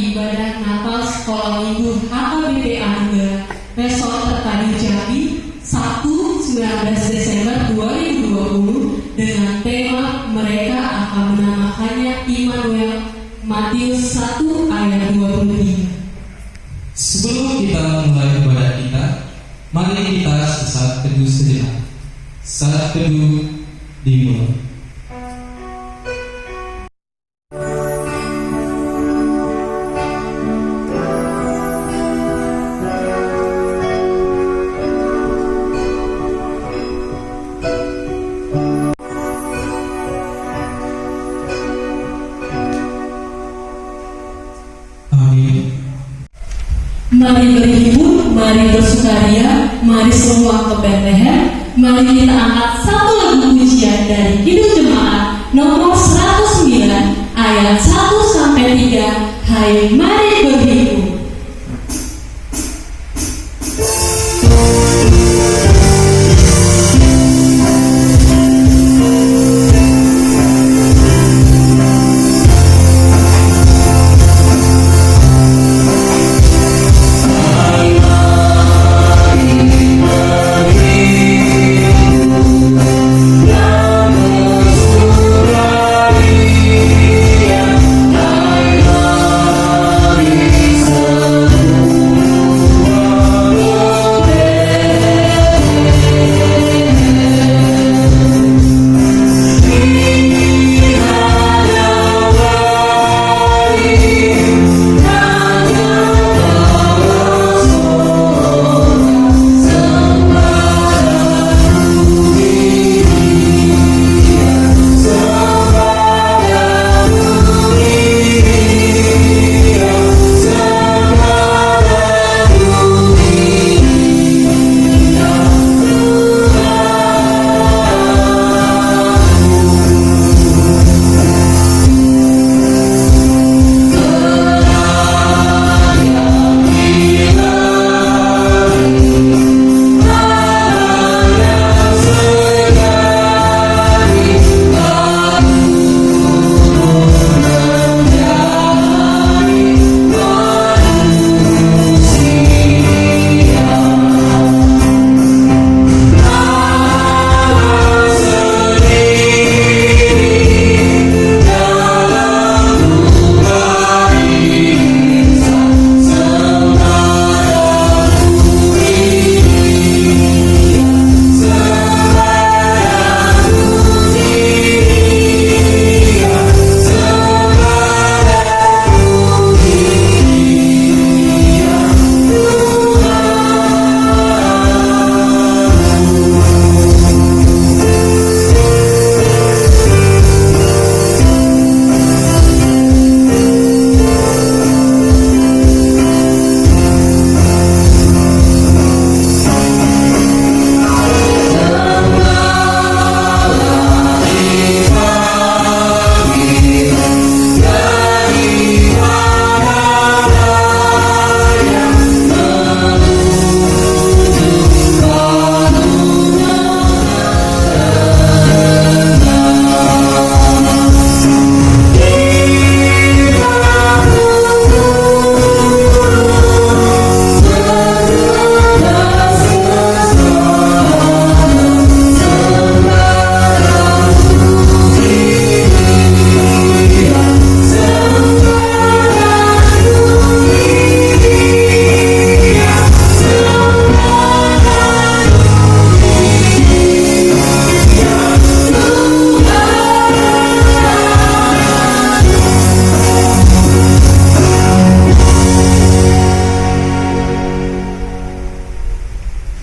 di ibadah Natal Sekolah Minggu HKBP Anugerah Resort Terpadu Jambi Sabtu 19 Desember 2020 dengan tema mereka akan menamakannya Immanuel, Matius 1 ayat 23. Sebelum kita memulai ibadah kita, mari kita sesaat teduh sejenak. Saat teduh dimulai. Mari berhibur, mari bersukaria, mari semua ke Bethlehem. Mari kita angkat satu lagu pujian dari Hidup Jemaat nomor 109 ayat 1-3. Hai mari berhibur.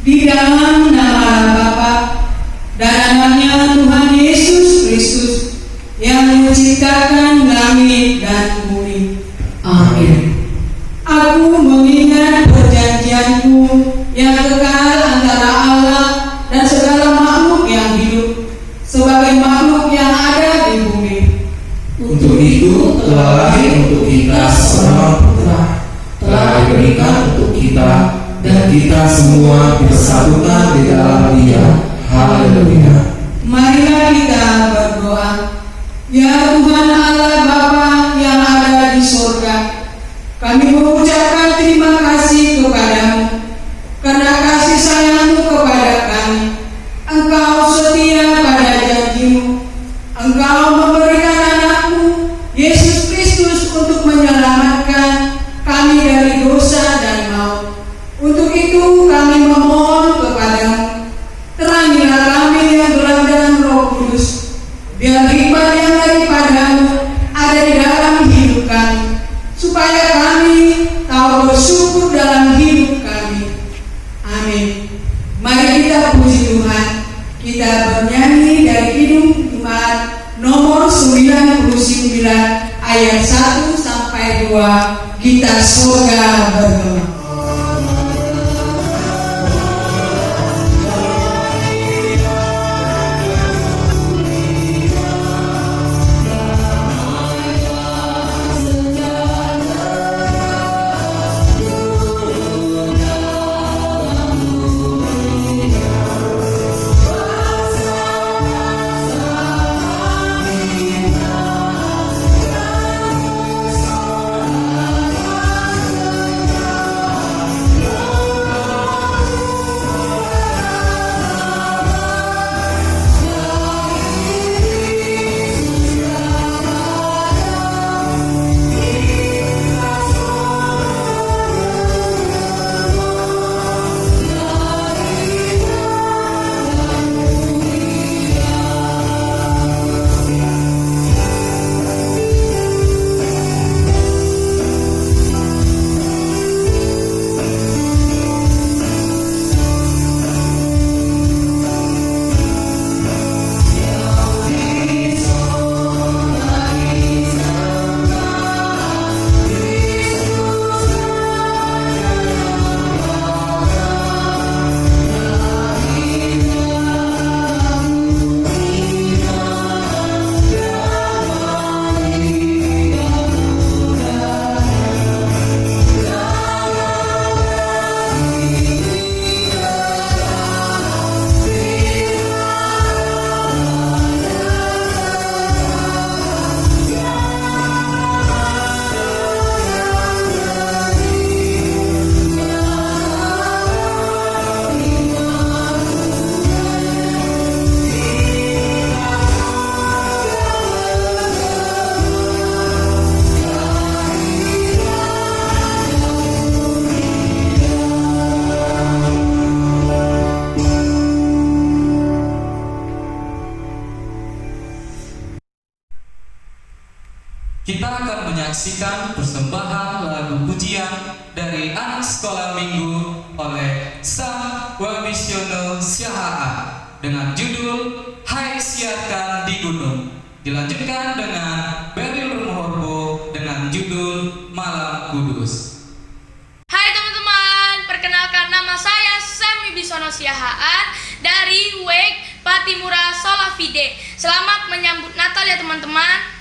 Di dalam nama Bapa dan Anaknya Tuhan Yesus Kristus yang menciptakan langit dan bumi. Amin. Aku mengingat perjanjianku yang kekal antara Allah dan segala makhluk yang hidup sebagai makhluk yang ada di bumi. Untuk itu telah lahir untuk kita seorang putra, telah diberikan untuk kita, dan kita semua bersatukan di dalam Dia. Haleluya. Marilah kita berdoa. Ya Tuhan Allah Bapa yang ada di surga, Kami mengucapkan terima kasih kepadamu karena kasih sayangmu kepada kami. Engkau setia pada janjimu. Engkau memberikan anakmu, Yesus Kristus, untuk menyelamatkan kami dari dosa dan maut. Untuk itu kami memohon kepadamu, terangilah kami yang gelap dengan Roh Kudus, biar hikmat yang daripadamu ada di dalam hidup kami, supaya kami tahu bersyukur dalam hidup kami. Amin. Mari kita puji Tuhan. Kita bernyanyi dari Kidung Jemaat nomor 99 ayat 1 sampai 2. Gitar surga bergema. Kita akan menyaksikan persembahan lagu pujian dari anak sekolah minggu oleh Sang Wabisiono Siahaan dengan judul Hai Siarkan di Gunung. Dilanjutkan dengan Beril Rumorbo dengan judul Malam Kudus. Hai teman-teman, perkenalkan nama saya Sam Wibisono Siahaan dari WEG Patimura Solafide. Selamat menyambut Natal ya teman-teman.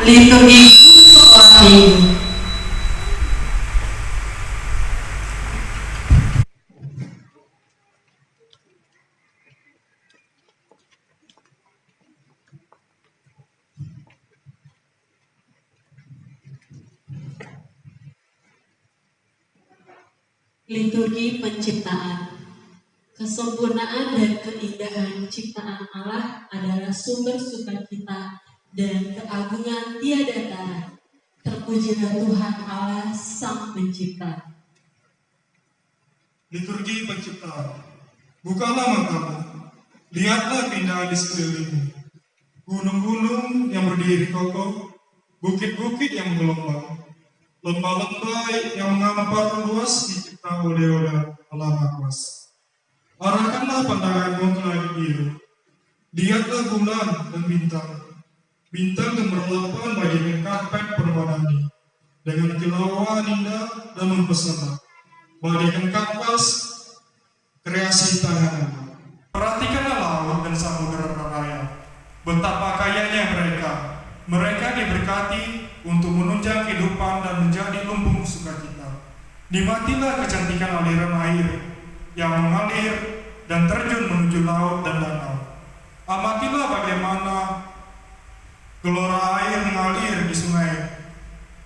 liturgi guru sekolah minggu. Liturgi penciptaan. Kesempurnaan dan keindahan ciptaan Allah adalah sumber sukacita dan keagungan tiada tara. Terpujilah Tuhan Allah Sang Pencipta. Liturgi penciptaan. Bukalah matamu, lihatlah keindahan di sekelilingmu. Gunung-gunung yang berdiri kokoh, bukit-bukit yang menggelombang, lembah-lembah yang mengampar luas dicipta oleh Allah Maha Kuasa. Arahkanlah pandanganmu ke langit biru. Lihatlah bulan dan bintang. Bintang yang berlapan bagaikan karpet permadani, dengan kilauan indah dan mempesona, bagaikan kanvas kreasi tangan. Perhatikanlah laut dan samudera raya. Betapa kayanya mereka. Mereka diberkati untuk menunjang kehidupan dan menjadi lumbung sukacita. Nikmatilah kecantikan aliran air yang mengalir dan terjun menuju laut dan danau. Amatilah bagaimana gelora air mengalir di sungai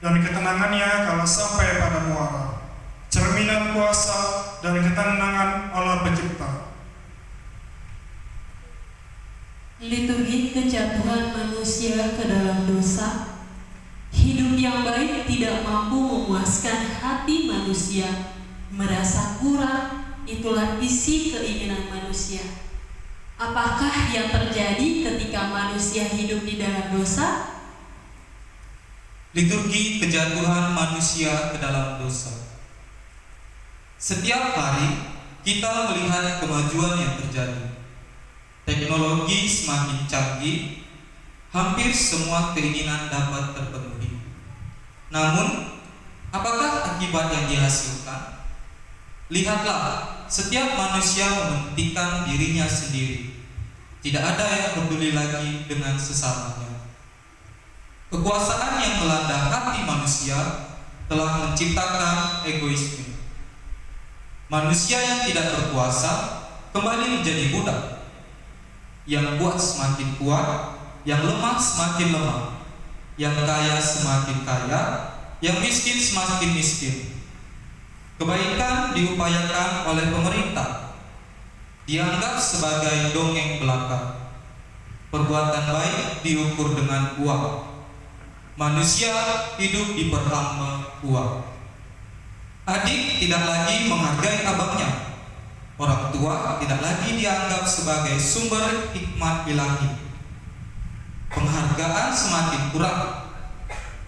dan ketenangannya kala sampai pada muara. Cerminan kuasa dan ketenangan Allah Pencipta. Liturgi kejatuhan manusia ke dalam dosa. Hidup yang baik tidak mampu memuaskan hati manusia. Merasa kurang, itulah isi keinginan manusia. Apakah yang terjadi ketika manusia hidup di dalam dosa? Liturgi kejatuhan manusia ke dalam dosa. Setiap hari kita melihat kemajuan yang terjadi. Teknologi semakin canggih, hampir semua keinginan dapat terpenuhi. Namun, apakah akibat yang dihasilkan? Lihatlah, setiap manusia mementingkan dirinya sendiri. Tidak ada yang peduli lagi dengan sesamanya. Kekuasaan yang melanda hati manusia telah menciptakan egoisme. Manusia yang tidak berkuasa kembali menjadi budak. Yang kuat semakin kuat, yang lemah semakin lemah, yang kaya semakin kaya, yang miskin semakin miskin. Kebaikan diupayakan oleh pemerintah, dianggap sebagai dongeng belaka. Perbuatan baik diukur dengan uang. Manusia hidup diperhamba uang. Adik tidak lagi menghargai abangnya. Orang tua tidak lagi dianggap sebagai sumber hikmat ilahi. Penghargaan semakin kurang.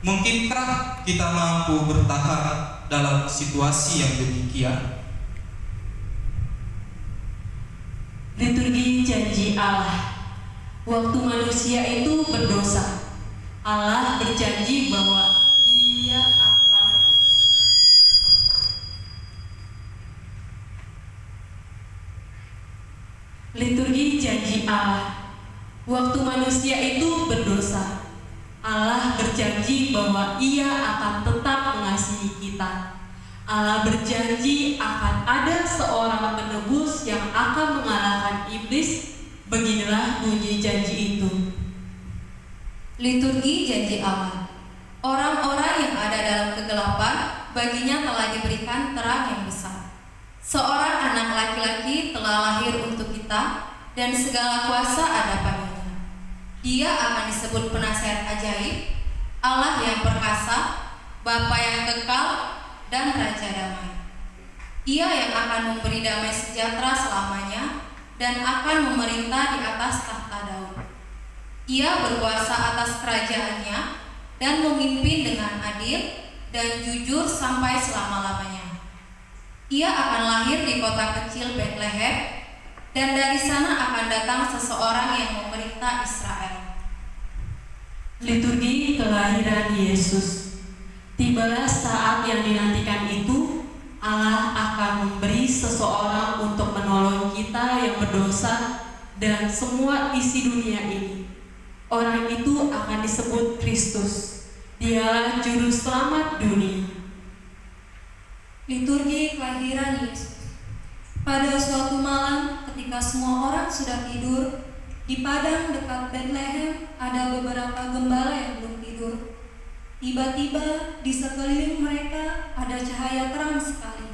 Mungkinkah kita mampu bertahan dalam situasi yang demikian? Liturgi janji Allah. Waktu manusia itu berdosa, Allah berjanji bahwa Ia akan Liturgi janji Allah. Waktu manusia itu berdosa, Allah berjanji bahwa Ia akan tetap mengasihi kita. Allah berjanji akan ada seorang penebus yang akan mengalahkan iblis. Beginilah bunyi janji itu. Liturgi janji Allah. Orang-orang yang ada dalam kegelapan, baginya telah diberikan terang yang besar. Seorang anak laki-laki telah lahir untuk kita, dan segala kuasa ada padanya. Dia akan disebut penasihat ajaib, Allah yang perkasa, Bapa yang kekal, dan Raja damai. Ia yang akan memberi damai sejahtera selamanya, dan akan memerintah di atas tahta Daud. Ia berkuasa atas kerajaannya, dan memimpin dengan adil dan jujur sampai selama-lamanya. Ia akan lahir di kota kecil Bethlehem, dan dari sana akan datang seseorang yang memerintah Israel. Liturgi kelahiran Yesus. Tibalah saat yang dinantikan itu, Allah akan memberi seseorang untuk menolong kita yang berdosa dan semua isi dunia ini. Orang itu akan disebut Kristus. Dialah juru selamat dunia. Liturgi kelahiran Yesus. Pada suatu malam ketika semua orang sudah tidur, di padang dekat Bethlehem ada beberapa gembala yang belum tidur. Tiba-tiba di sekeliling mereka ada cahaya terang sekali.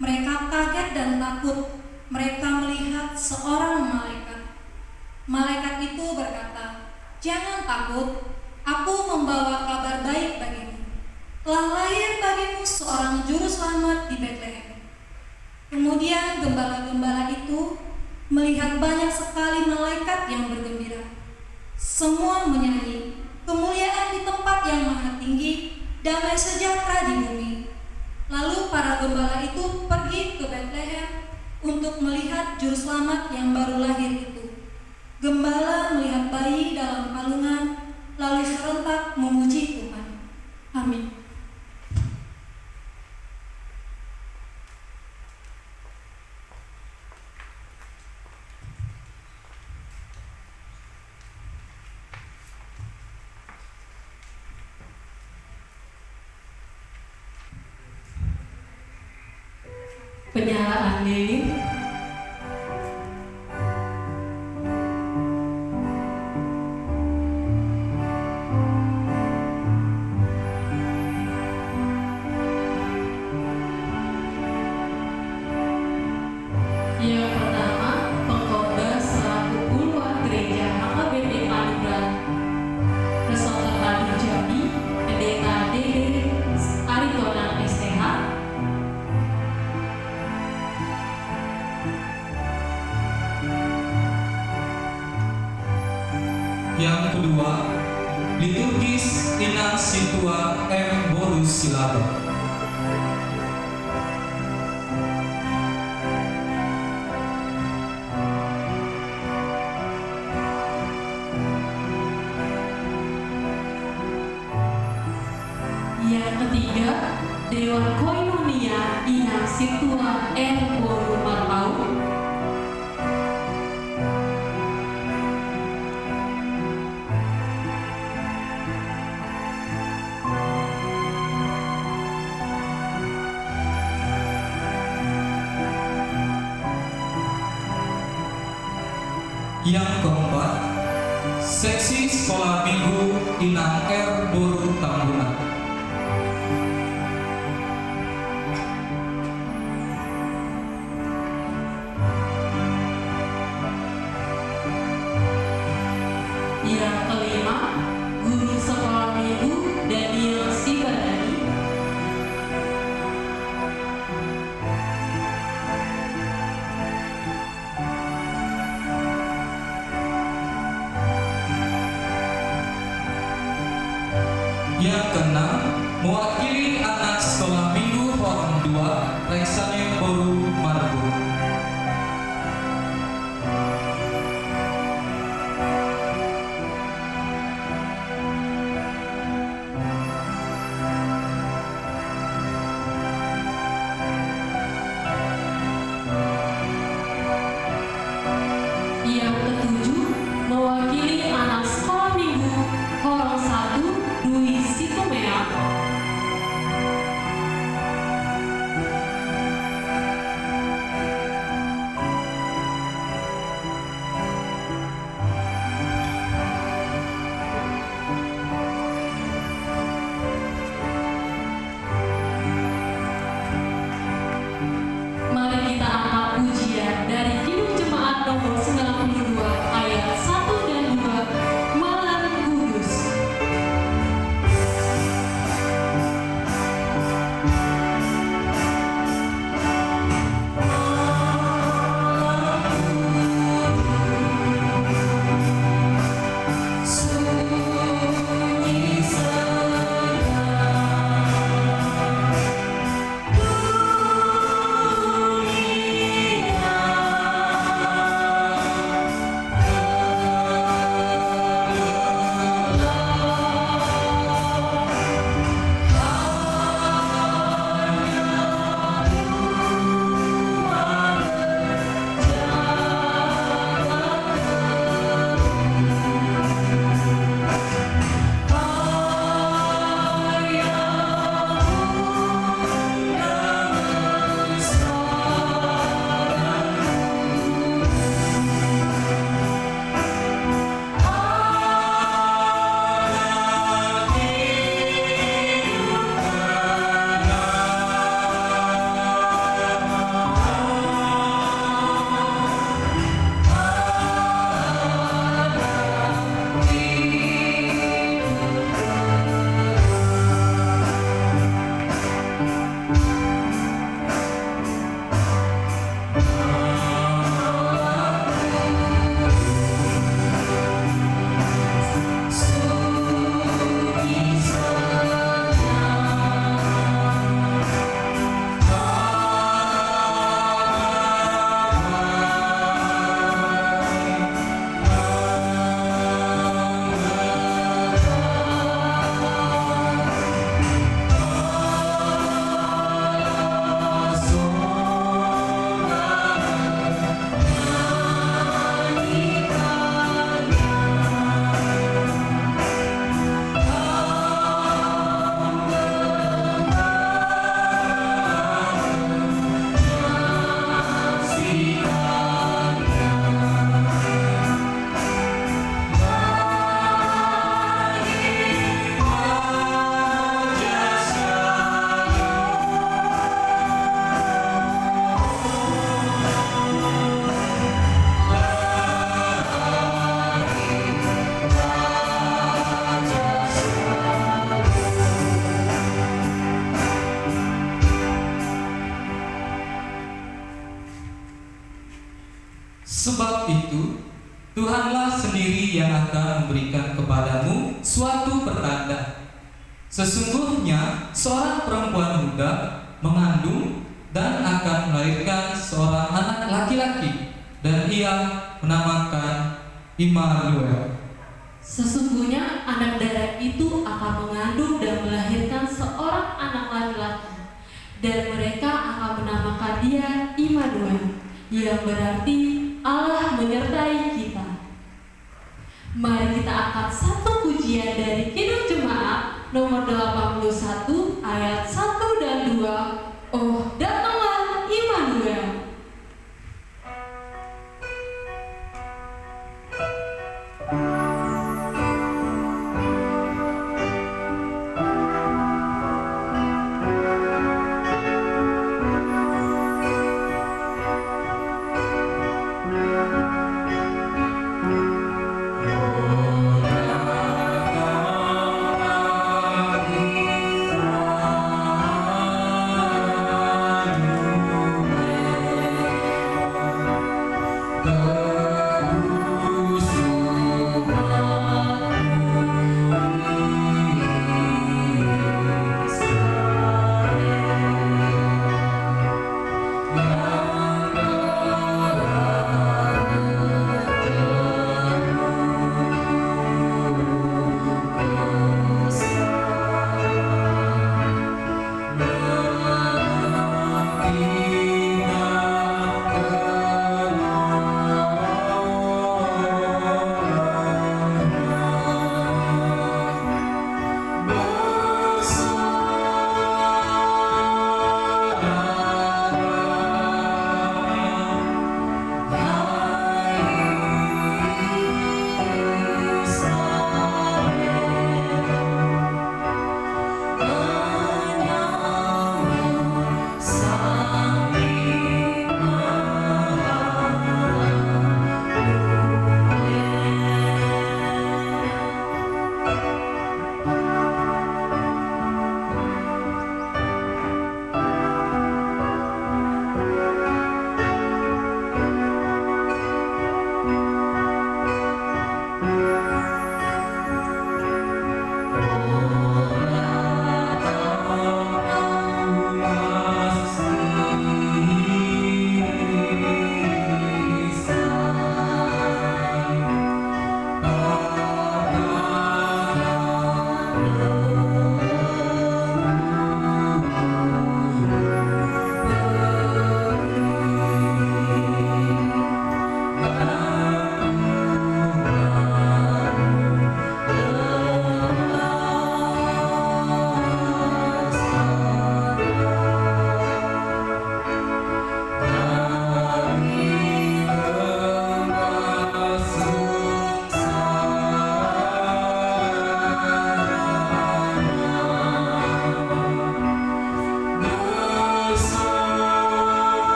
Mereka kaget dan takut. Mereka melihat seorang malaikat. Malaikat itu berkata, "Jangan takut, aku membawa kabar baik bagimu. Telah lahir bagimu seorang juru selamat di Bethlehem." Kemudian gembala-gembala itu melihat banyak sekali malaikat yang bergembira. Semua menyanyi, "Kemuliaan di tempat yang maha tinggi, damai sejahtera di bumi." Lalu para gembala itu pergi ke Bethlehem untuk melihat juru selamat yang baru lahir itu. Gembala melihat bayi dalam palungan, lalu serentak memuji Tuhan. Amin. Penyalaan lilin. Yang pertama, pengkhotbah selaku puluhan gereja HKBP Anugerah Resort Terpadu Jambi, Pendeta Dede Aritonang STH. Yang kedua, liturgis Inang Situa M. Borus Silaba. Yang ketiga, Dewan Koinonia Inang Situa M. Boru Marpau. Yang keempat, seksi sekolah minggu Inang R. Boru Tambunan. Yang kelima, guru sekolah minggu Daniel Sibadani. Yang keenam, mewakili anak sekolah minggu Forum 2 Reksane Boru Marbu. Yang ketujuh, mewakili anak sekolah minggu Horong 1 Dwi Sitomea. Mari kita angkat pujian dari Kidung Jemaat nomor 92 Sebab itu, Tuhanlah sendiri yang akan memberikan kepadamu suatu pertanda. Sesungguhnya seorang perempuan muda mengandung dan akan melahirkan seorang anak laki-laki, dan ia menamakan Immanuel. Sesungguhnya anak darah itu akan mengandung dan melahirkan seorang anak laki-laki, dan mereka akan menamakan dia Immanuel, yang berarti Allah menyertai kita. Mari kita angkat satu pujian dari Kidung Jemaat nomor 81 ayat 1 dan 2. Oh, datanglah Immanuel.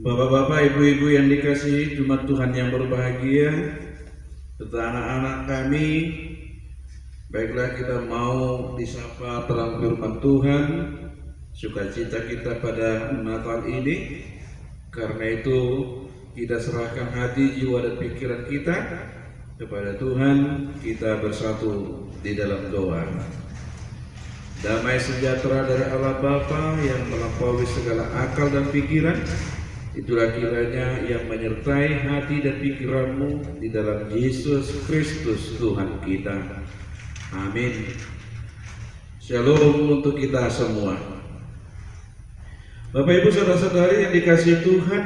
Bapak-bapak, ibu-ibu yang dikasihi Jemaat Tuhan yang berbahagia, serta anak-anak kami, baiklah kita mau disapa terang firman Tuhan, sukacita kita pada Natal ini. Karena itu kita serahkan hati, jiwa dan pikiran kita kepada Tuhan, kita bersatu di dalam doa. Damai sejahtera dari Allah Bapa yang melampaui segala akal dan pikiran, itulah kiranya yang menyertai hati dan pikiranmu di dalam Yesus Kristus Tuhan kita. Amin. Shalom untuk kita semua. Bapak Ibu saudara-saudari yang dikasihi Tuhan,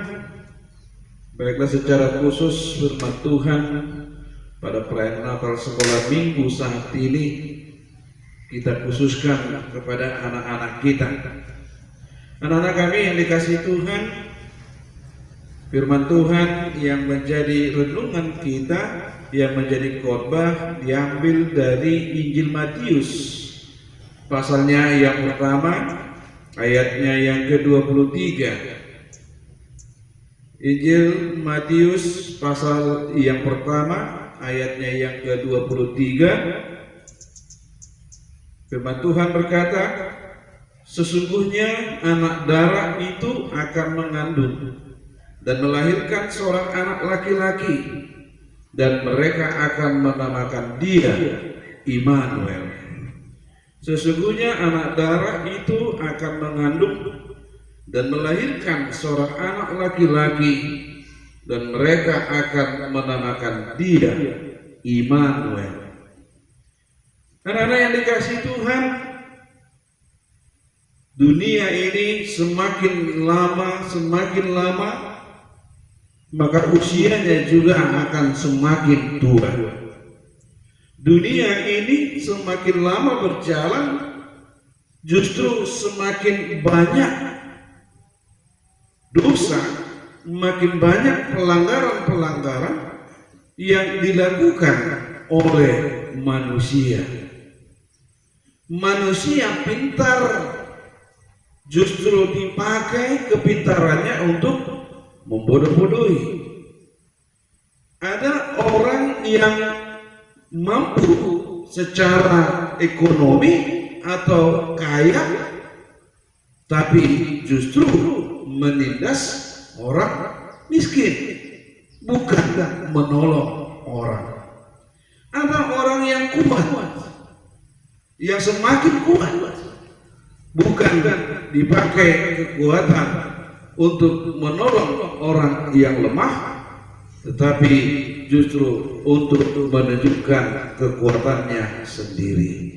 baiklah secara khusus firman Tuhan pada perayaan Natal sekolah minggu saat ini kita khususkan kepada anak-anak kita. Anak-anak kami yang dikasihi Tuhan, Firman Tuhan yang menjadi renungan kita, yang menjadi khotbah, diambil dari Injil Matius, pasalnya yang pertama, ayatnya yang ke-23. Injil Matius pasal yang pertama, ayatnya yang ke-23. Firman Tuhan berkata, sesungguhnya anak darah itu akan mengandung dan melahirkan seorang anak laki-laki, dan mereka akan menamakan dia Immanuel. Sesungguhnya anak darah itu akan mengandung dan melahirkan seorang anak laki-laki, dan mereka akan menamakan dia Immanuel. Anak-anak yang dikasihi Tuhan, dunia ini semakin lama maka usianya juga akan semakin tua. Dunia ini semakin lama berjalan, justru semakin banyak dosa, makin banyak pelanggaran-pelanggaran yang dilakukan oleh manusia. Manusia pintar justru dipakai kepintarannya untuk membodoh-bodohi. Ada orang yang mampu secara ekonomi atau kaya, tapi justru menindas orang miskin, bukan menolong orang. Ada orang yang kuat, yang semakin kuat, bukan dipakai kekuatan untuk menolong orang yang lemah, tetapi justru untuk menunjukkan kekuatannya sendiri.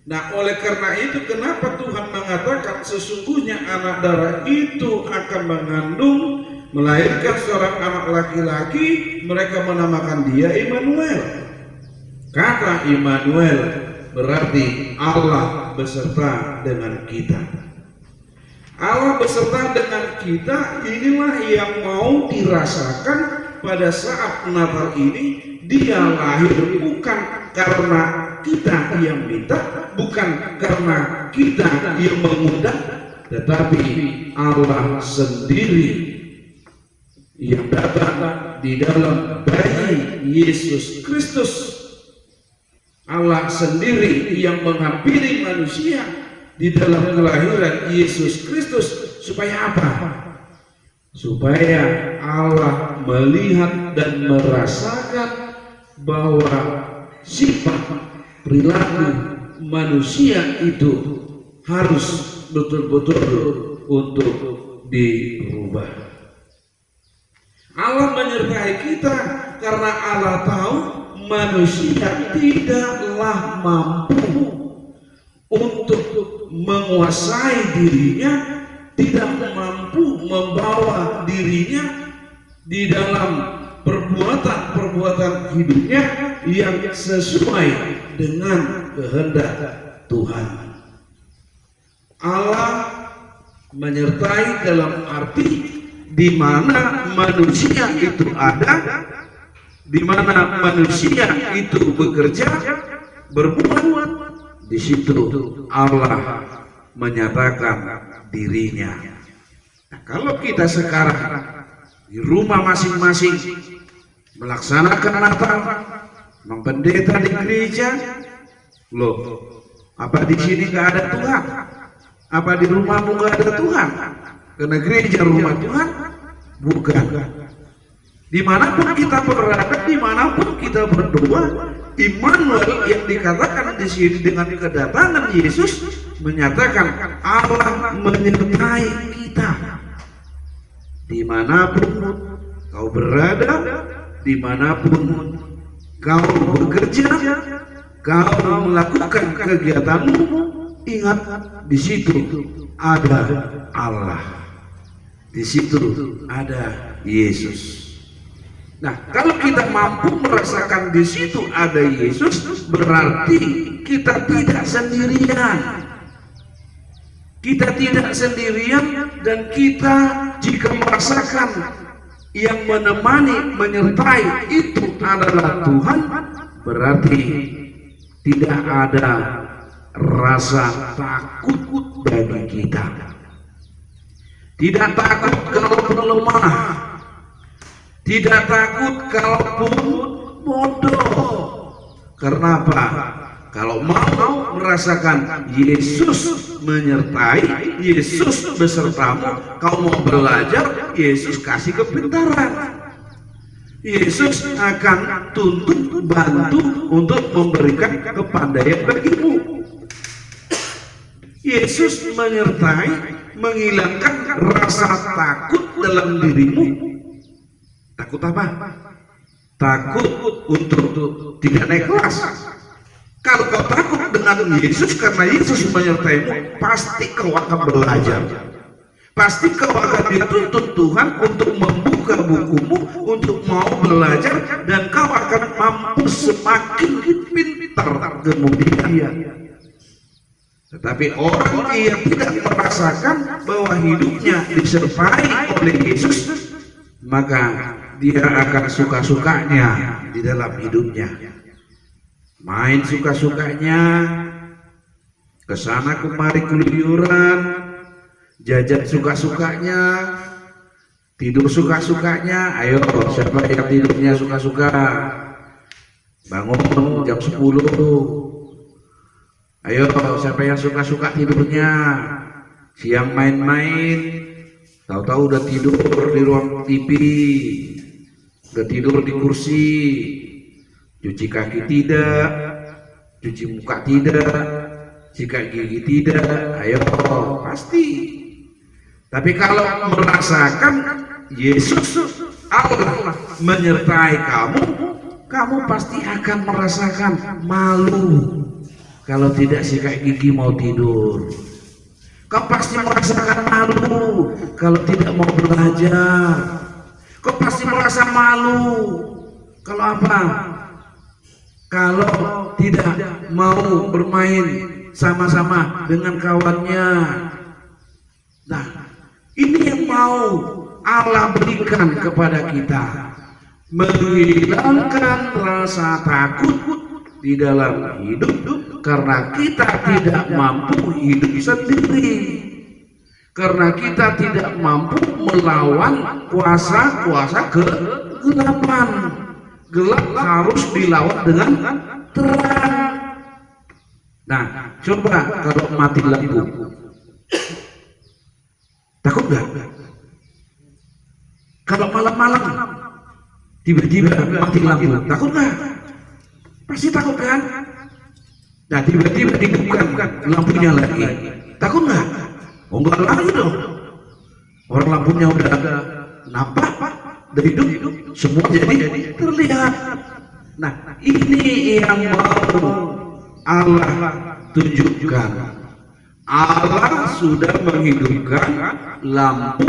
Nah, oleh karena itu kenapa Tuhan mengatakan sesungguhnya anak darah itu akan mengandung, melahirkan seorang anak laki-laki, mereka menamakan dia Immanuel. Kata Immanuel berarti Allah beserta dengan kita. Allah beserta dengan kita, inilah yang mau dirasakan pada saat Natal ini. Dia lahir bukan karena kita yang minta, bukan karena kita yang mengundang, tetapi Allah sendiri yang datang di dalam bayi Yesus Kristus. Allah sendiri yang menghampiri manusia di dalam kelahiran Yesus Kristus. Supaya apa? Supaya Allah melihat dan merasakan bahwa sifat perilaku manusia itu harus betul-betul untuk dirubah. Allah menyertai kita karena Allah tahu manusia tidaklah mampu untuk menguasai dirinya, tidak mampu membawa dirinya di dalam perbuatan-perbuatan hidupnya yang sesuai dengan kehendak Tuhan. Allah menyertai dalam arti di mana manusia itu ada, di mana manusia itu bekerja, berbuat, di situ Allah menyatakan dirinya. Nah, kalau kita sekarang di rumah masing-masing melaksanakan Natal, mempendeta di gereja, loh, apa di sini nggak ada Tuhan? Apa di rumahmu nggak ada Tuhan? Karena gereja rumah Tuhan? Bukan. Dimanapun kita berada, dimanapun kita berdoa, Immanuel yang dikatakan di sini dengan kedatangan Yesus menyatakan Allah menyertai kita. Dimanapun kau berada, dimanapun kau bekerja, kau melakukan kegiatanmu, ingat di situ ada Allah, di situ ada Yesus. Nah, kalau kita mampu merasakan di situ ada Yesus, berarti kita tidak sendirian. Kita tidak sendirian, dan kita jika merasakan yang menemani, menyertai itu adalah Tuhan, berarti tidak ada rasa takut bagi kita. Tidak takut kalaupun lemah, tidak takut kalaupun bodoh. Karena apa? Kalau mau merasakan Yesus menyertai, Yesus besertamu, kau mau belajar, Yesus kasih kepintaran. Yesus akan tuntun, bantu untuk memberikan kepandaian bagimu. Yesus menyertai, menghilangkan rasa takut dalam dirimu. Takut apa? Takut untuk tidak naik kelas. Kalau kau takut dengan Yesus karena Yesus menyertaimu, pasti kau akan belajar. Pasti kau akan dituntut Tuhan untuk membuka bukumu, untuk mau belajar, dan kau akan mampu semakin pintar kemudian. Tetapi orang yang tidak merasakan bahwa hidupnya disertai oleh Yesus, maka dia akan suka-sukanya di dalam hidupnya. Main suka-sukanya, kesana kemari keluyuran, jajan suka-sukanya, tidur suka-sukanya. Ayo, siapa yang tidurnya suka-suka? Bangun jam 10. Ayo, siapa yang suka-suka tidurnya? Siang main-main, tahu-tahu udah tidur di ruang TV, udah tidur di kursi, cuci kaki tidak, cuci muka tidak, sikat gigi tidak. Ayo, pasti. Tapi kalau merasakan Yesus Allah menyertai kamu, kamu pasti akan merasakan malu. Kalau tidak sikat gigi mau tidur, kau pasti merasakan malu. Kalau tidak mau belajar, kau pasti merasa malu. Kalau apa? Kalau tidak mau bermain sama-sama dengan kawannya. Nah, ini yang mau Allah berikan kepada kita, menghilangkan rasa takut di dalam hidup, karena kita tidak mampu hidup sendiri, karena kita tidak mampu melawan kuasa-kuasa kegelapan. Gelap harus dilawan dengan terang. Nah, coba kalau mati lampu, takut nggak? Kalau malam-malam tiba-tiba mati lampu, takut nggak? Pasti takut kan? Nah, tiba-tiba dihidupkan lampunya lagi, takut nggak? Oh, enggak lagi dong. Orang lampunya udah nampak, udah hidup, semua jadi terlihat. Nah, ini yang mau Allah tunjukkan. Allah sudah menghidupkan lampu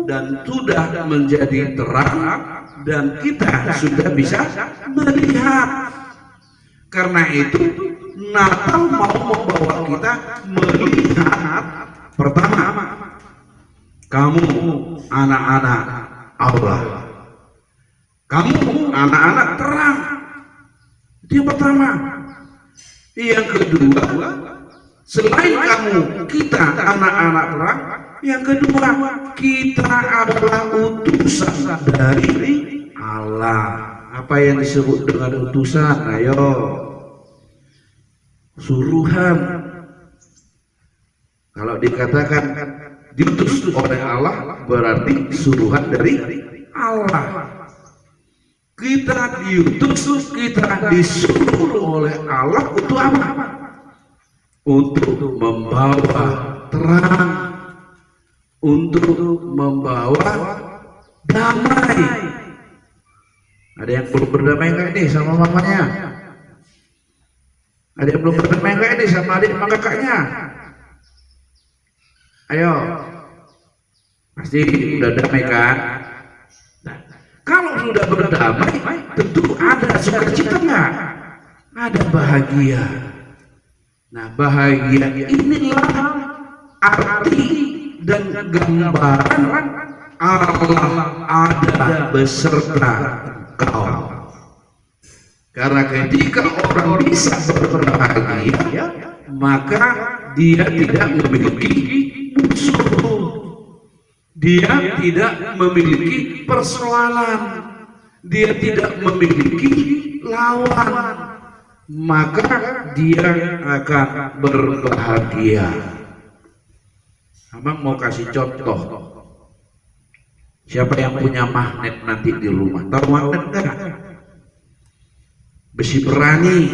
dan sudah menjadi terang, dan kita sudah bisa melihat. Karena itu Natal mau membawa kita melihat, pertama, kamu anak-anak Allah, kamu anak-anak terang. Itu yang pertama. Yang kedua, selain kamu, kita anak-anak terang. Yang kedua, kita adalah utusan dari Allah. Apa yang disebut dengan utusan? Ayo, suruhan. Kalau dikatakan diutus oleh Allah, berarti suruhan dari Allah. Kita diutus, kita disuruh oleh Allah untuk apa? Untuk membawa terang, untuk membawa damai. Ada yang belum berdamai nggak nih sama mamanya? Ada yang belum berdamai nggak nih sama adik sama kakaknya? Ayo, pasti udah damai kan? Nah, kalau sudah berdamai, tentu ada sukacita nggak? Ada bahagia. Nah, bahagia inilah arti dan gambaran Allah ada beserta engkau. Karena ketika orang bisa berbahagia, maka dia tidak memiliki musuh, dia tidak memiliki persoalan, dia tidak memiliki lawan, maka dia akan berbahagia. Abang mau kasih contoh. Siapa yang punya magnet nanti di rumah? Tahu magnet enggak? Besi berani,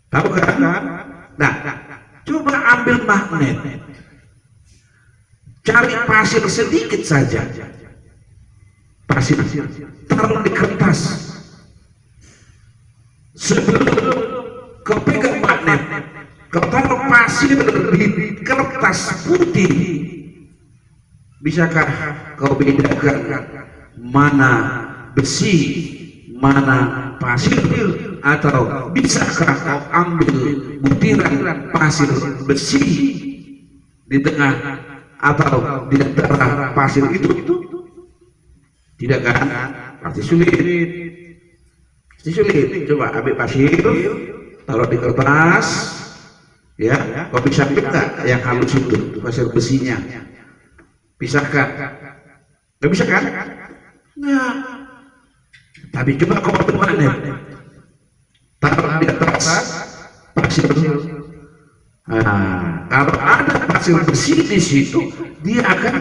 tahu kan? Nah, coba ambil magnet, cari pasir sedikit saja, pasir, taruh di kertas. Sebelum kau pegang magnet, kau taruh pasir di kertas putih, bisakah kau bedakan mana besi, mana pasir, atau bisakah kau ambil butiran pasir besi di tengah atau di antara pasir itu? Tidak kan? Pasti sulit. Pasti sulit. Coba ambil pasir, taruh di kertas, ya. Kau bisa nggak yang halus itu pasir besinya? Bisakah? Nggak bisa kan? Nah. Tapi coba kau ambil magnet, taruh di atas pasir. Nah, kalau ada pasir besi di situ, dia akan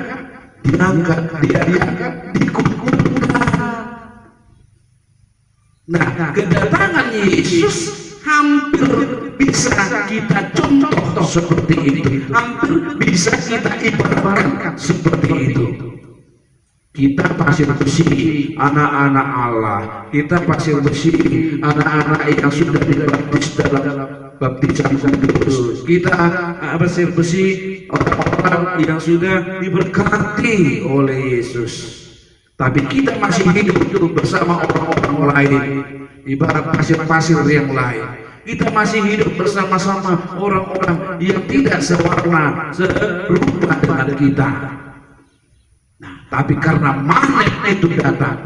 diangkat, dia akan dikumpulkan. Nah, kedatangan Yesus hampir bisa kita contoh seperti itu, hampir bisa kita ibaratkan seperti itu. Kita pasir besi, anak-anak Allah. Kita pasir besi, anak-anak yang sudah dibaptis dalam baptisan kudus. Kita pasir besi, orang-orang yang sudah diberkati oleh Yesus. Tapi kita masih hidup bersama orang-orang lain, ibarat pasir-pasir yang lain. Kita masih hidup bersama-sama orang-orang yang tidak sewarna, serupa dengan kita. Nah, tapi karena magnet itu datang,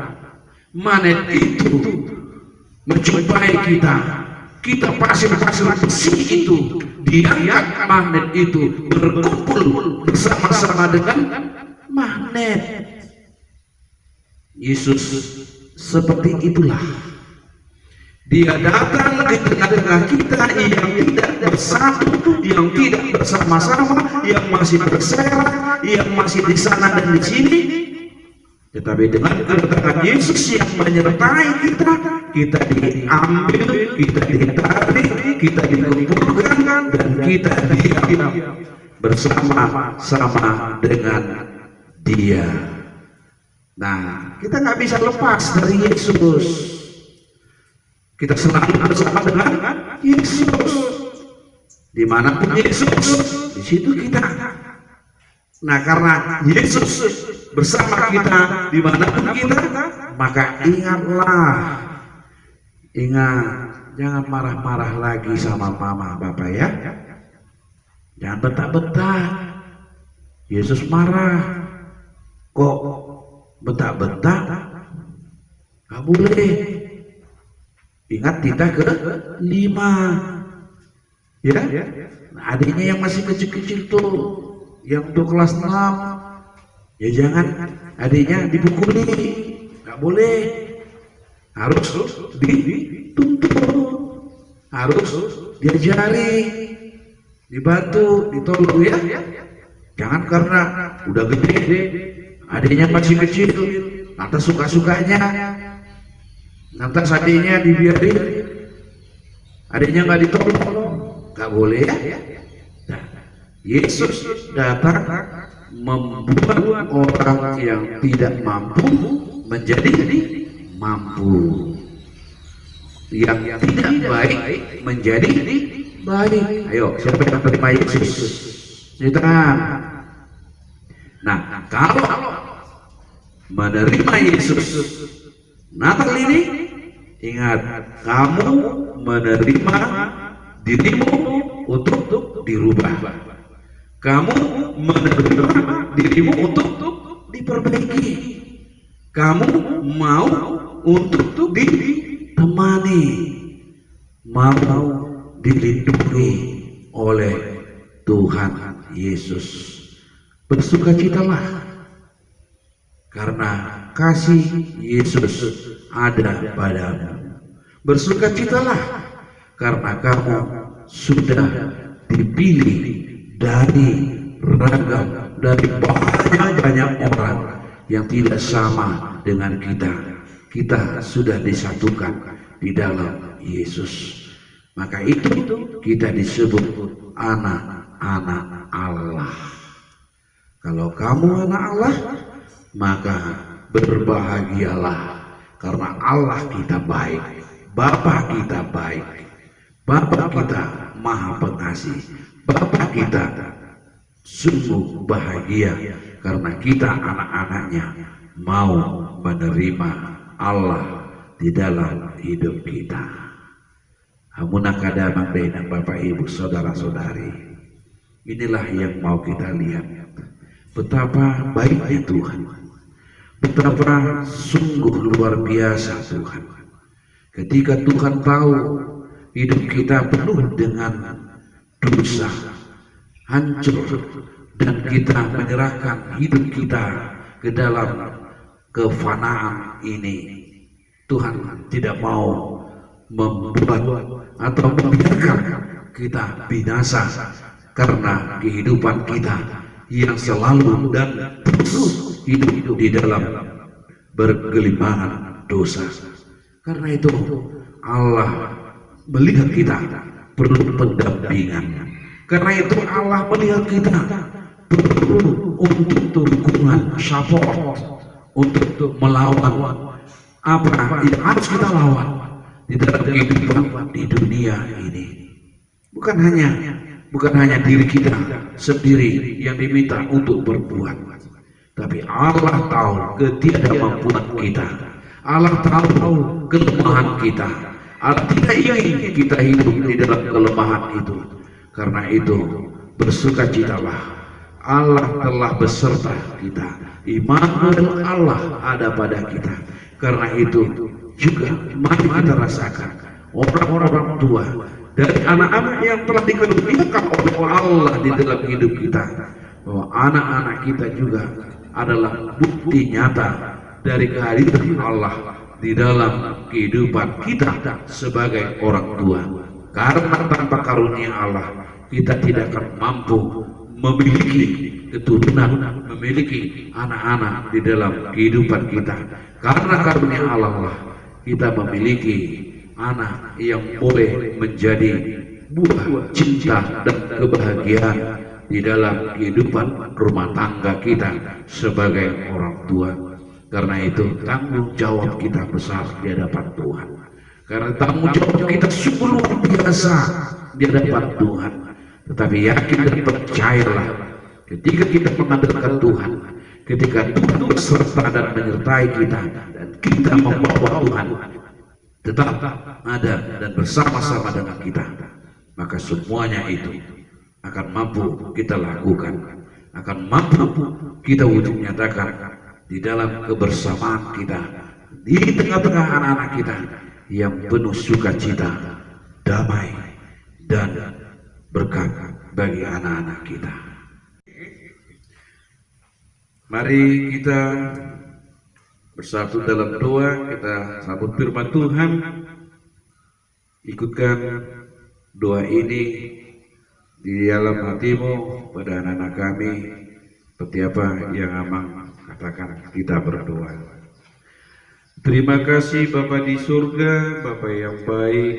magnet itu menjumpai kita pasir-pasir besi itu diangkat, magnet itu berkumpul bersama-sama dengan magnet. Yesus seperti itulah. Dia datang di tengah-tengah kita yang tidak bersatu, yang tidak bersama-sama, yang masih berserak, yang masih di sana dan di sini. Tetapi dengan kedatangan Yesus yang menyertai kita diambil, kita ditarik, kita dikumpulkan, dan kita diam bersama-sama dengan Dia. Nah, kita nggak bisa lepas dari Yesus. Kita selalu bersama dengan Yesus. Dimanapun Yesus, di situ kita. Nah, karena Yesus bersama kita dimanapun kita, maka ingat, jangan marah-marah lagi sama mama bapak ya. Jangan bentak-bentak. Yesus marah. Kok bentak-bentak? Gak boleh. Ingat kita ke-5, ya. Nah, adiknya yang masih kecil-kecil tuh, yang untuk kelas 6, ya jangan adiknya dipukuli, nggak boleh, harus dituntut, harus diajari, dibantu, ditolong ya. Jangan karena udah gede, adiknya masih kecil, atas suka-sukanya. Nanti adiknya dibiarin, adiknya nggak ditolong, nggak boleh ya. Nah, Yesus datang membuat orang yang tidak mampu menjadi mampu, yang tidak baik menjadi baik. Ayo, siapa yang terima Yesus? Cerita. Nah, kalau menerima Yesus Natal ini, ingat, kamu menerima dirimu untuk dirubah. Kamu menerima dirimu untuk diperbaiki. Kamu mau untuk ditemani, mau dilindungi oleh Tuhan Yesus. Bersukacitalah karena kasih Yesus ada padamu. Bersukacitalah karena kamu sudah dipilih dari banyak orang yang tidak sama dengan kita. Kita sudah disatukan di dalam Yesus. Maka itu kita disebut anak-anak Allah. Kalau kamu anak Allah, maka berbahagialah karena Allah kita baik, Bapa kita baik, Bapa kita maha pengasih, Bapa kita sungguh bahagia karena kita anak-anaknya mau menerima Allah di dalam hidup kita. Hamunah kadamang dan Bapak Ibu saudara-saudari, inilah yang mau kita lihat. Betapa baiknya Tuhan, betapa sungguh luar biasa Tuhan. Ketika Tuhan tahu hidup kita penuh dengan dosa, hancur, dan kita menyerahkan hidup kita ke dalam kefanaan ini, Tuhan tidak mau membuat atau membiarkan kita binasa karena kehidupan kita yang selalu dan terus hidup di dalam bergelimpangan dosa. Karena itu Allah melihat kita perlu pendampingan. Karena itu Allah melihat kita perlu untuk dukungan, support, untuk melawan apa yang harus kita lawan di dalam kehidupan di dunia ini. Bukan hanya diri kita sendiri yang diminta untuk berbuat, tapi Allah tahu ketidakmampuan kita. Allah tahu kelemahan kita. Allah tidak ingin kita hidup di dalam kelemahan itu. Karena itu bersukacitalah, Allah telah beserta kita. Immanuel, Allah ada pada kita. Karena itu juga mari kita rasakan orang-orang tua dari anak-anak yang telah dikaruniakan oleh Allah di dalam hidup kita, bahwa anak-anak kita juga adalah bukti nyata dari kehadiran Allah di dalam kehidupan kita sebagai orang tua. Karena tanpa karunia Allah kita tidak akan mampu memiliki keturunan, memiliki anak-anak di dalam kehidupan kita. Karena karunia Allah kita memiliki anak yang boleh menjadi buah cinta dan kebahagiaan di dalam kehidupan rumah tangga kita sebagai orang tua. Karena itu tanggung jawab kita besar di hadapan Tuhan. Karena tanggung jawab kita sungguh luar biasa di hadapan Tuhan. Tetapi yakin dan percayalah, ketika kita mengandalkan Tuhan, ketika Tuhan berserta dan menyertai kita, dan kita membawa Tuhan tetap ada dan bersama-sama dengan kita, maka semuanya itu akan mampu kita lakukan, akan mampu kita wujud nyatakan di dalam kebersamaan kita, di tengah-tengah anak-anak kita yang penuh sukacita, damai, dan berkat bagi anak-anak kita. Mari kita bersatu dalam doa, kita sambut firman Tuhan. Ikutkan doa ini di dalam hatimu pada anak-anak kami, seperti apa yang Amang katakan. Kita berdoa. Terima kasih Bapa di surga, Bapa yang baik,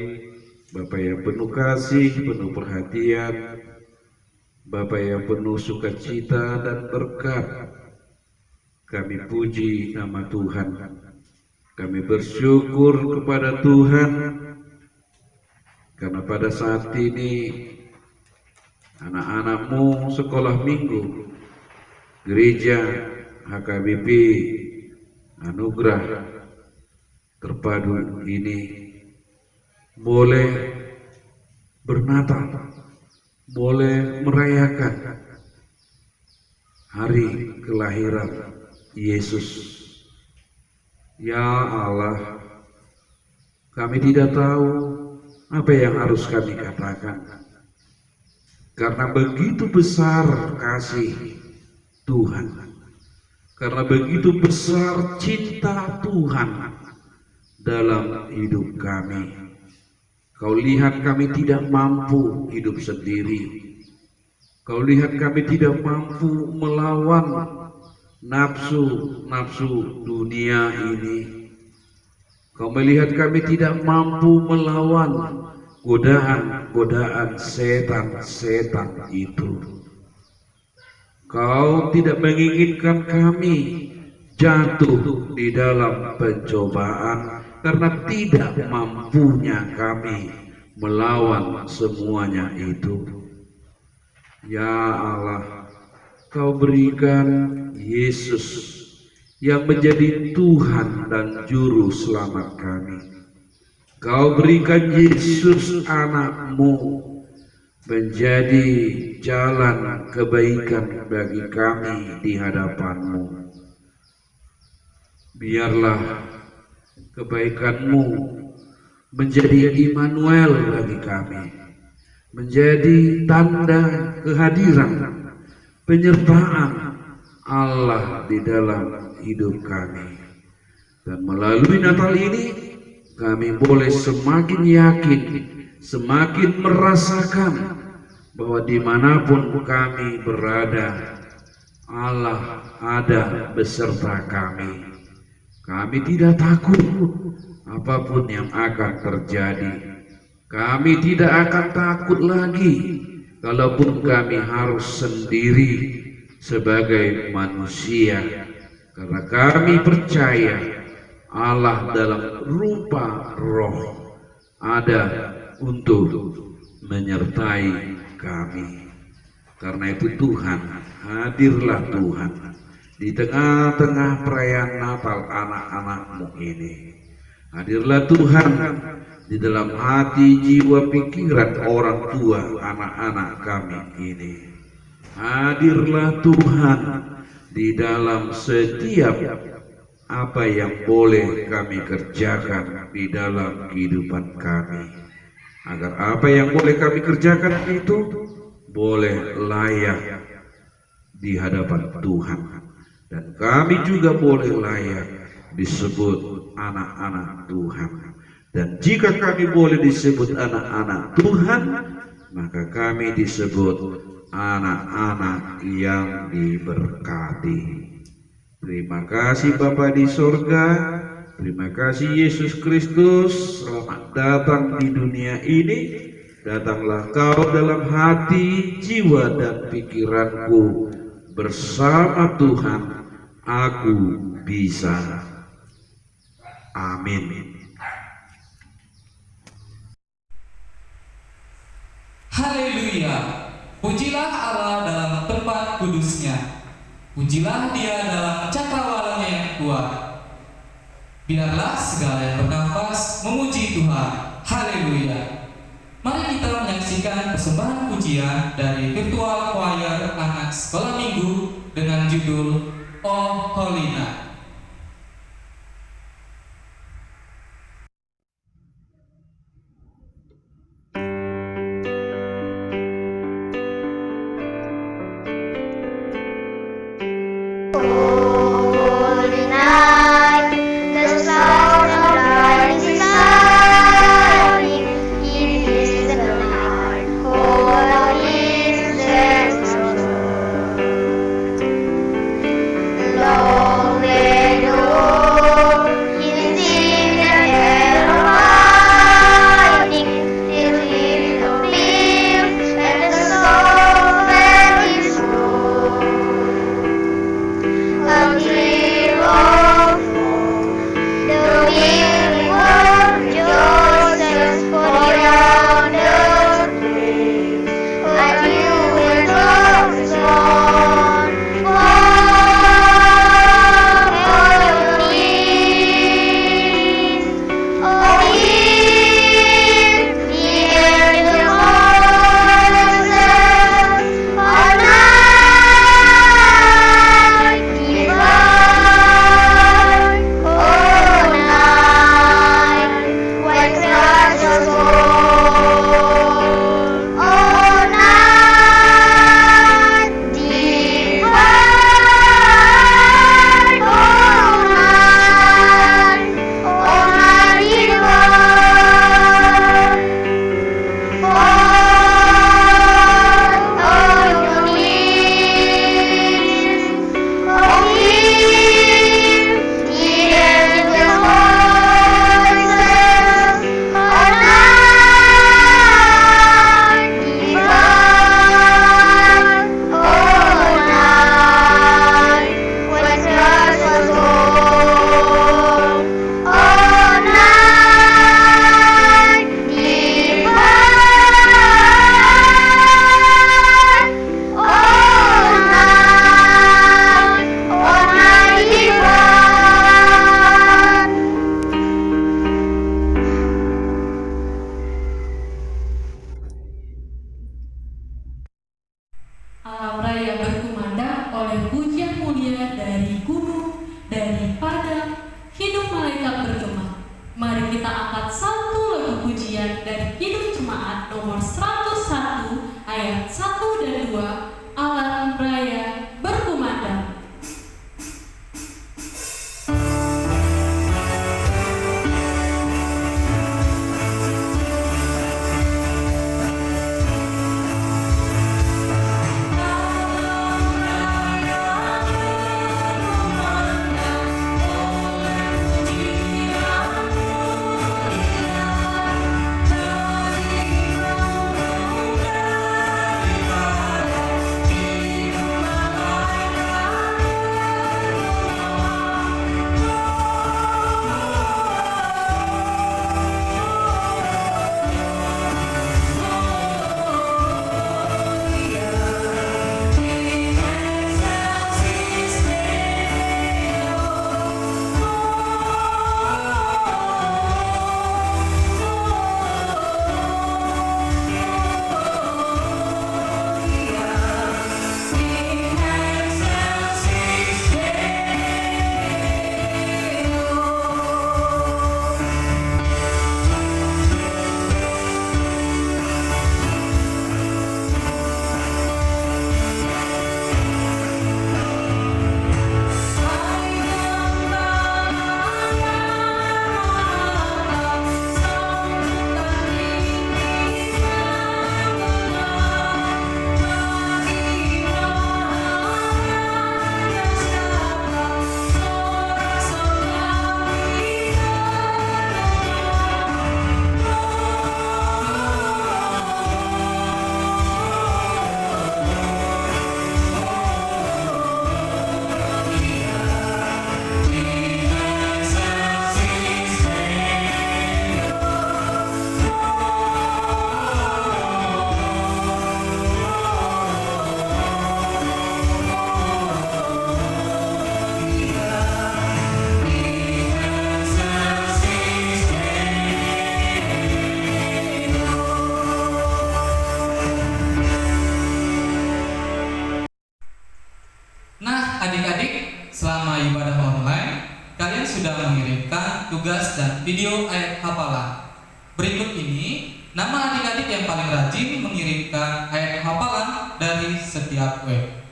Bapa yang penuh kasih, penuh perhatian, Bapa yang penuh sukacita dan berkat. Kami puji nama Tuhan. Kami bersyukur kepada Tuhan karena pada saat ini anak-anakmu sekolah minggu gereja HKBP Anugerah Terpadu ini boleh bernatal, boleh merayakan hari kelahiran Yesus. Ya Allah, kami tidak tahu apa yang harus kami katakan, karena begitu besar kasih Tuhan, karena begitu besar cinta Tuhan dalam hidup kami. Kau lihat kami tidak mampu hidup sendiri. Kau lihat kami tidak mampu melawan nafsu dunia ini. Kau melihat kami tidak mampu melawan godaan setan itu. Kau tidak menginginkan kami jatuh di dalam pencobaan, karena tidak mampunya kami melawan semuanya itu. Ya Allah, Kau berikan Yesus yang menjadi Tuhan dan Juru Selamat kami. Kau berikan Yesus anak-Mu menjadi jalan kebaikan bagi kami di hadapan-Mu. Biarlah kebaikan-Mu menjadi Immanuel bagi kami, menjadi tanda kehadiran, penyertaan Allah di dalam hidup kami. Dan melalui Natal ini kami boleh semakin yakin, semakin merasakan bahwa dimanapun kami berada, Allah ada beserta kami. Kami tidak takut apapun yang akan terjadi. Kami tidak akan takut lagi kalaupun kami harus sendiri sebagai manusia, karena kami percaya Allah dalam rupa roh ada untuk menyertai kami. Karena itu Tuhan, hadirlah Tuhan di tengah-tengah perayaan Natal anak-anak-Mu ini. Hadirlah Tuhan di dalam hati, jiwa, pikiran orang tua anak-anak kami ini. Hadirlah Tuhan di dalam setiap apa yang boleh kami kerjakan di dalam kehidupan kami, agar apa yang boleh kami kerjakan itu boleh layak di hadapan Tuhan, dan kami juga boleh layak disebut anak-anak Tuhan. Dan jika kami boleh disebut anak-anak Tuhan, maka kami disebut anak-anak yang diberkati. Terima kasih Bapa di sorga, terima kasih Yesus Kristus, selamat datang di dunia ini. Datanglah Kau dalam hati, jiwa, dan pikiranku. Bersama Tuhan aku bisa. Amin. Haleluya. Pujilah Allah dalam tempat kudusnya. Pujilah Dia dalam cakrawalanya yang kuat. Biarlah segala yang bernafas memuji Tuhan. Haleluya. Mari kita menyaksikan persembahan pujian dari virtual choir anak sekolah minggu dengan judul Oh Holy Night. Lonely online, kalian sudah mengirimkan tugas dan video ayat hafalan. Berikut ini nama adik-adik yang paling rajin mengirimkan ayat hafalan dari setiap web.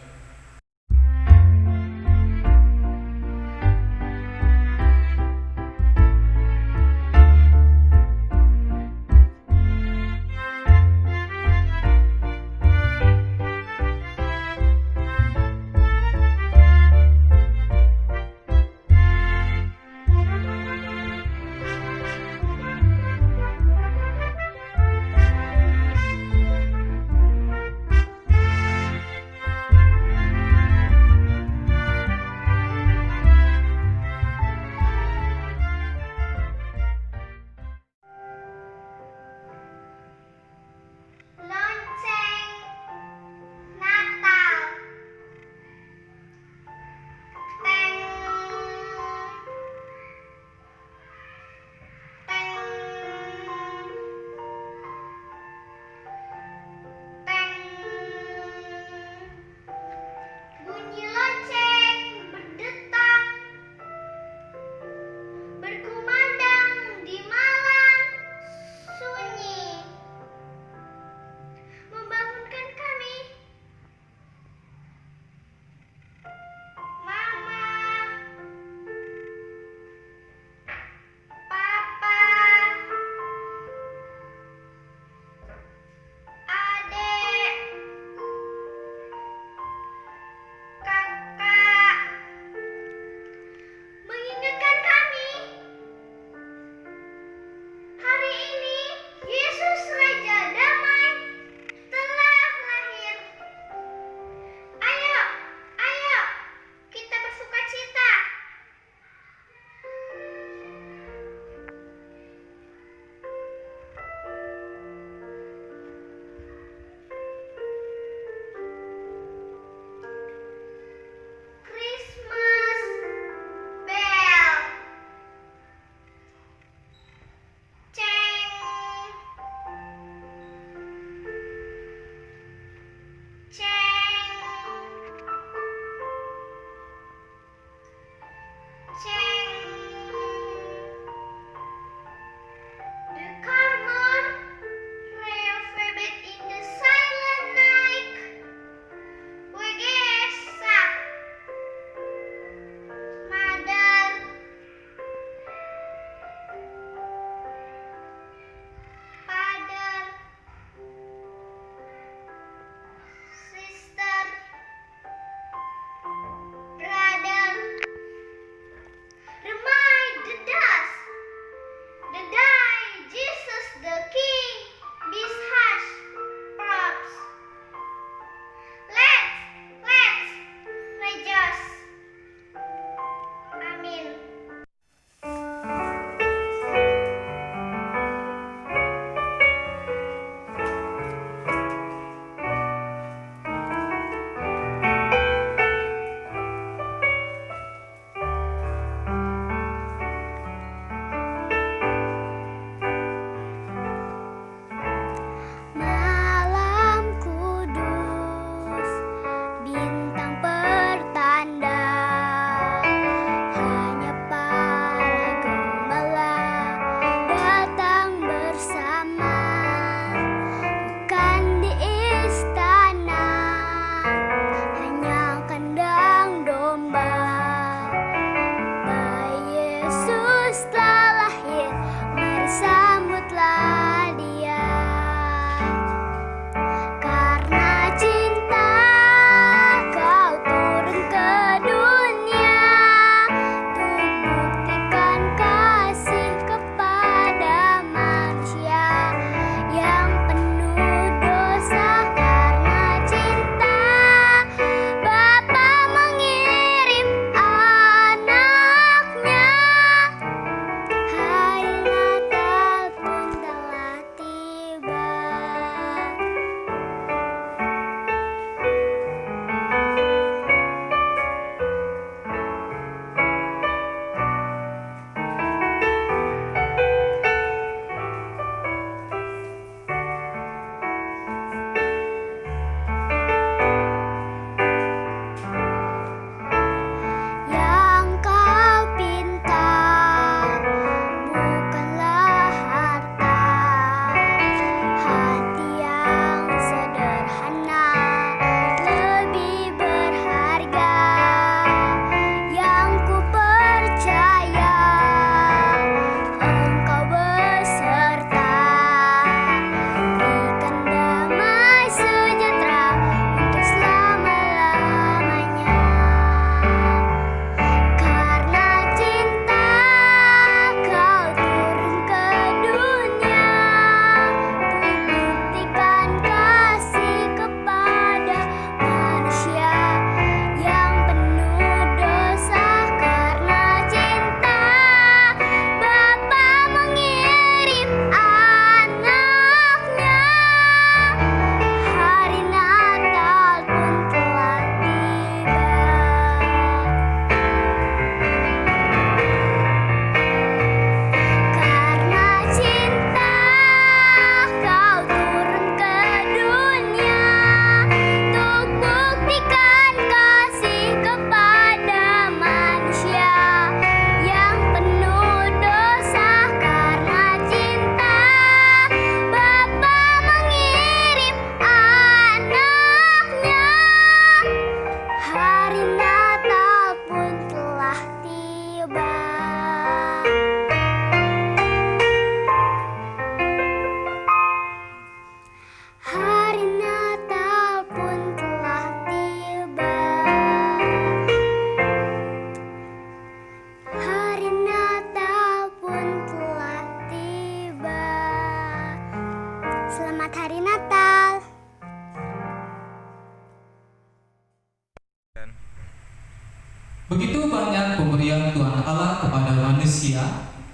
pemberian Tuhan Allah kepada manusia,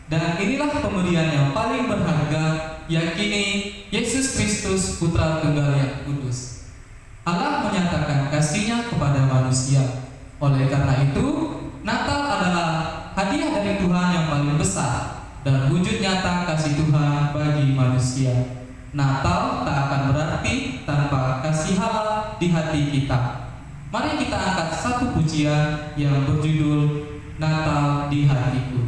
dan inilah pemberian yang paling berharga, yakini Yesus Kristus Putra Tunggal yang kudus. Allah menyatakan kasih-Nya kepada manusia. Oleh karena itu, Natal adalah hadiah dari Tuhan yang paling besar dan wujud nyata kasih Tuhan bagi manusia. Natal tak akan berarti tanpa kasih Allah di hati kita. Mari kita angkat satu pujian yang berjudul Natal di Hatiku.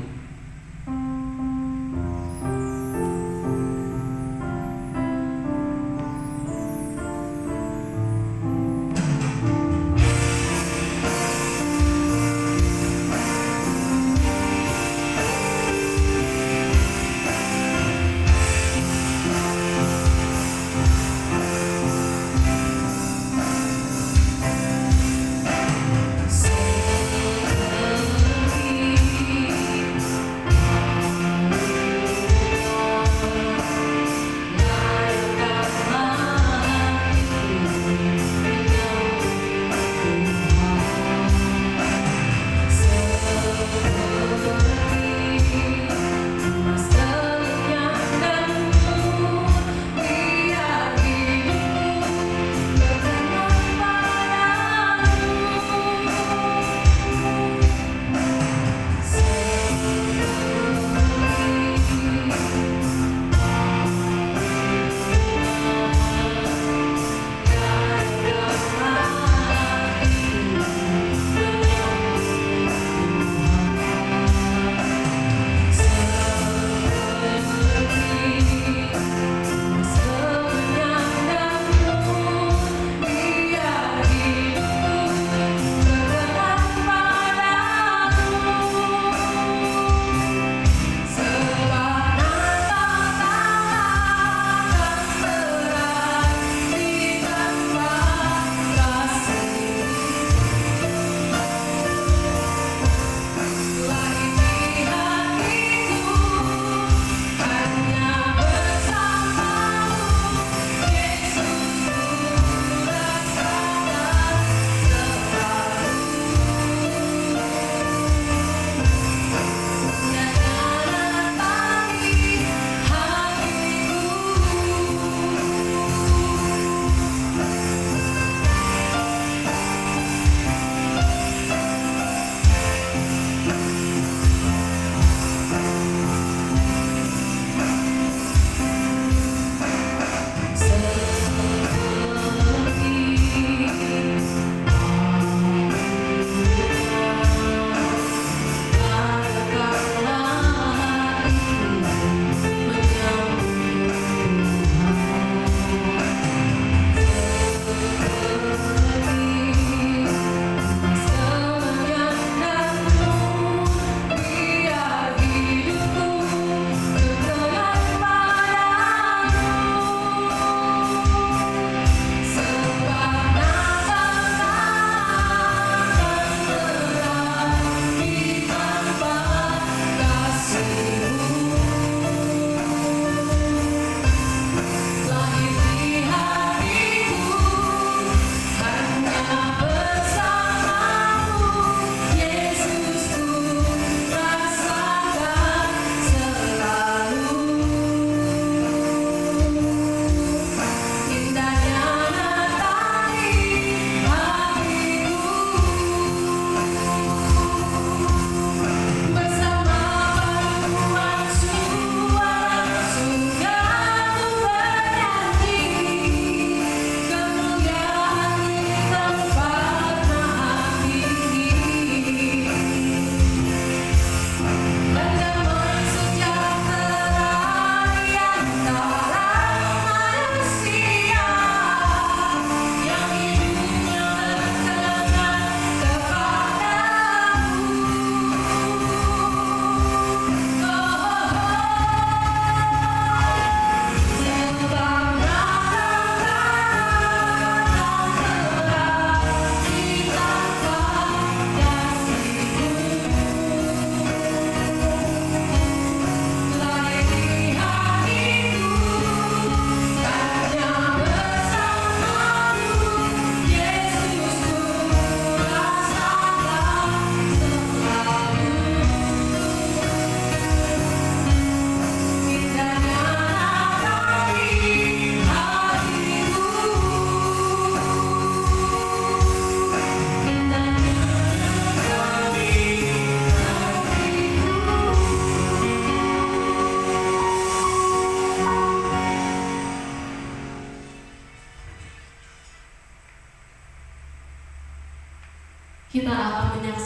Seperti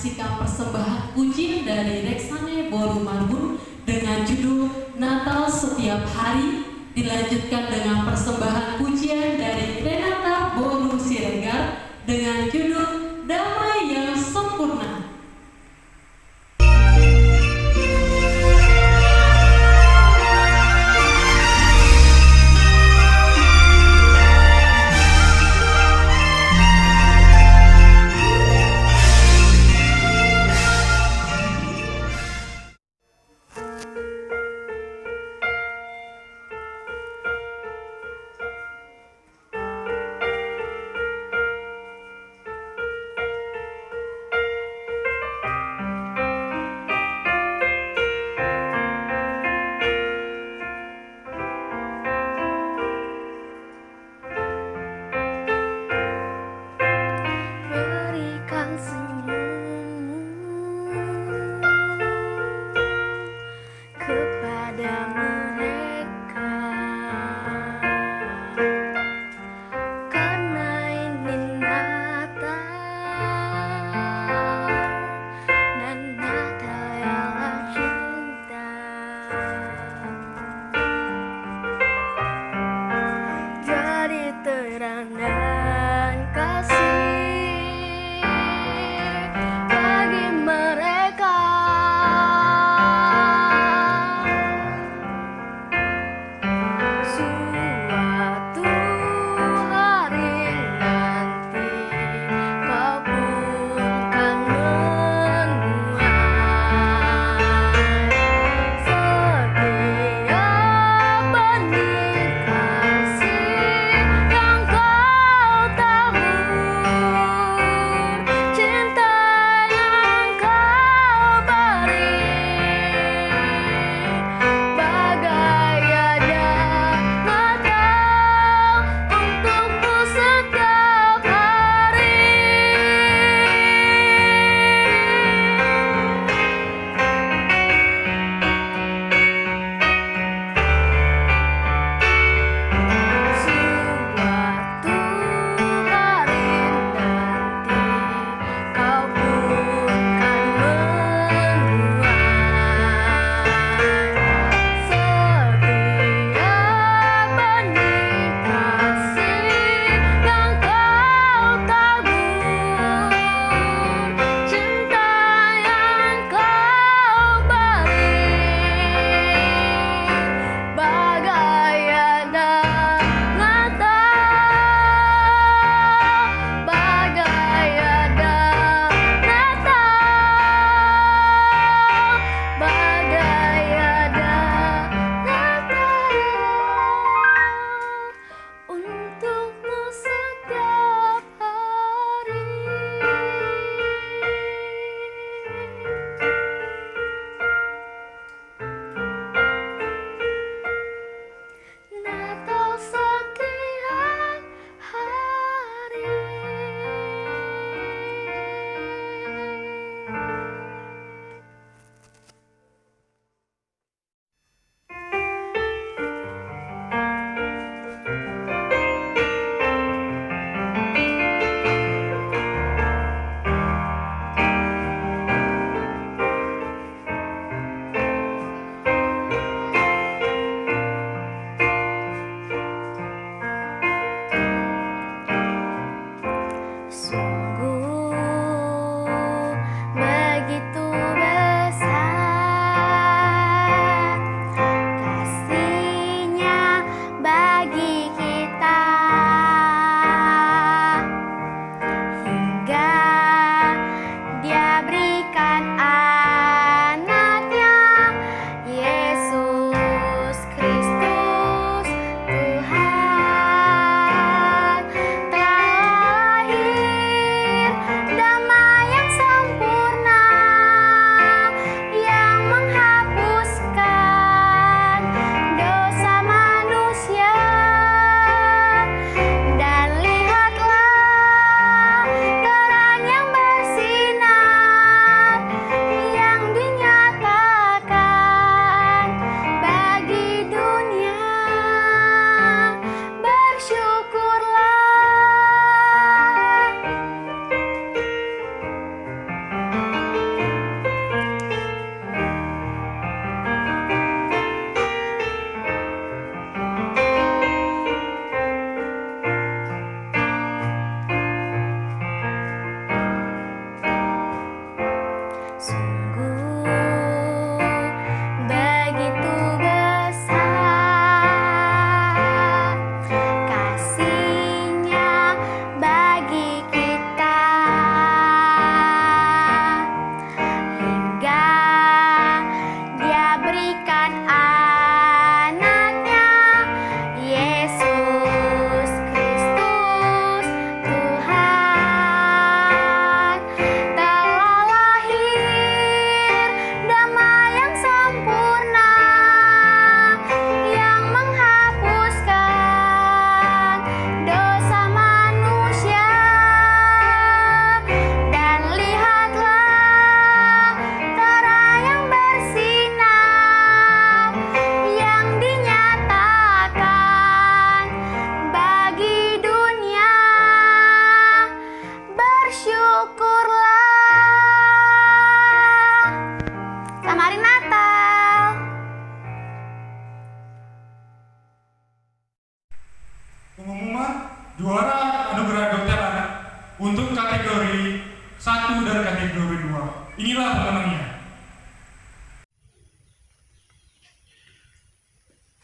menyaksikan persembahan pujian dari Reksane Boru Marbun dengan judul Natal Setiap Hari, dilanjutkan dengan persembahan pujian dari Renata Boru Siregar dengan judul Damai yang Sempurna.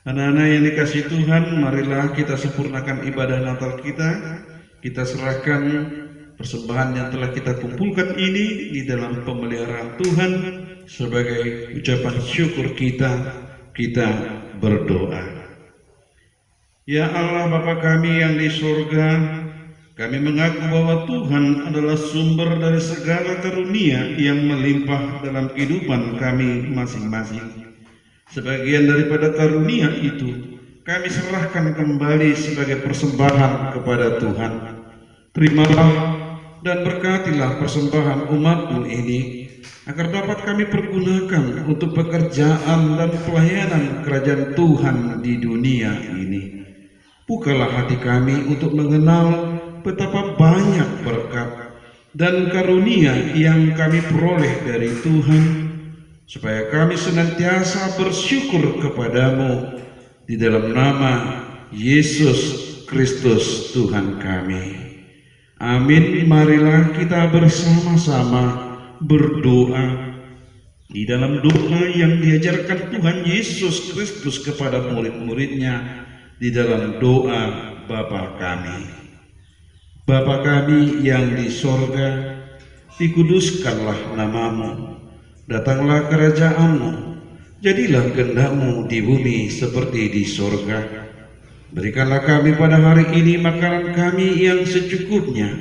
Anak-anak yang dikasihi Tuhan, marilah kita sempurnakan ibadah Natal kita. Kita serahkan persembahan yang telah kita kumpulkan ini di dalam pemeliharaan Tuhan sebagai ucapan syukur kita. Kita berdoa. Ya Allah Bapa kami yang di surga, kami mengaku bahwa Tuhan adalah sumber dari segala karunia yang melimpah dalam kehidupan kami masing-masing. Sebagian daripada karunia itu kami serahkan kembali sebagai persembahan kepada Tuhan. Terimalah dan berkatilah persembahan umat-Mu ini, agar dapat kami pergunakan untuk pekerjaan dan pelayanan kerajaan Tuhan di dunia ini. Bukalah hati kami untuk mengenal betapa banyak berkat dan karunia yang kami peroleh dari Tuhan, supaya kami senantiasa bersyukur kepadamu di dalam nama Yesus Kristus Tuhan kami. Amin. Marilah kita bersama-sama berdoa di dalam doa yang diajarkan Tuhan Yesus Kristus kepada murid-muridnya di dalam doa Bapa kami. Bapa kami yang di sorga, dikuduskanlah namamu, datanglah kerajaan-Mu, jadilah kehendak-Mu di bumi seperti di sorga. Berikanlah kami pada hari ini makanan kami yang secukupnya,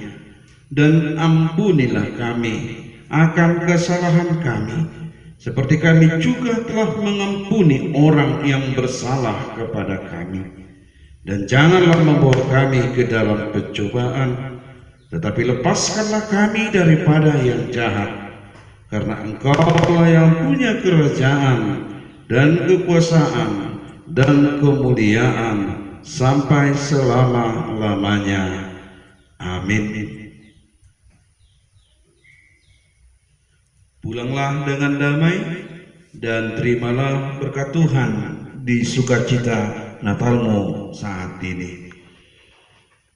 dan ampunilah kami akan kesalahan kami, seperti kami juga telah mengampuni orang yang bersalah kepada kami. Dan janganlah membawa kami ke dalam pencobaan, tetapi lepaskanlah kami daripada yang jahat, karena Engkau-lah yang punya kerajaan dan kekuasaan dan kemuliaan sampai selama-lamanya. Amin. Pulanglah dengan damai dan terimalah berkat Tuhan di sukacita Natalmu saat ini.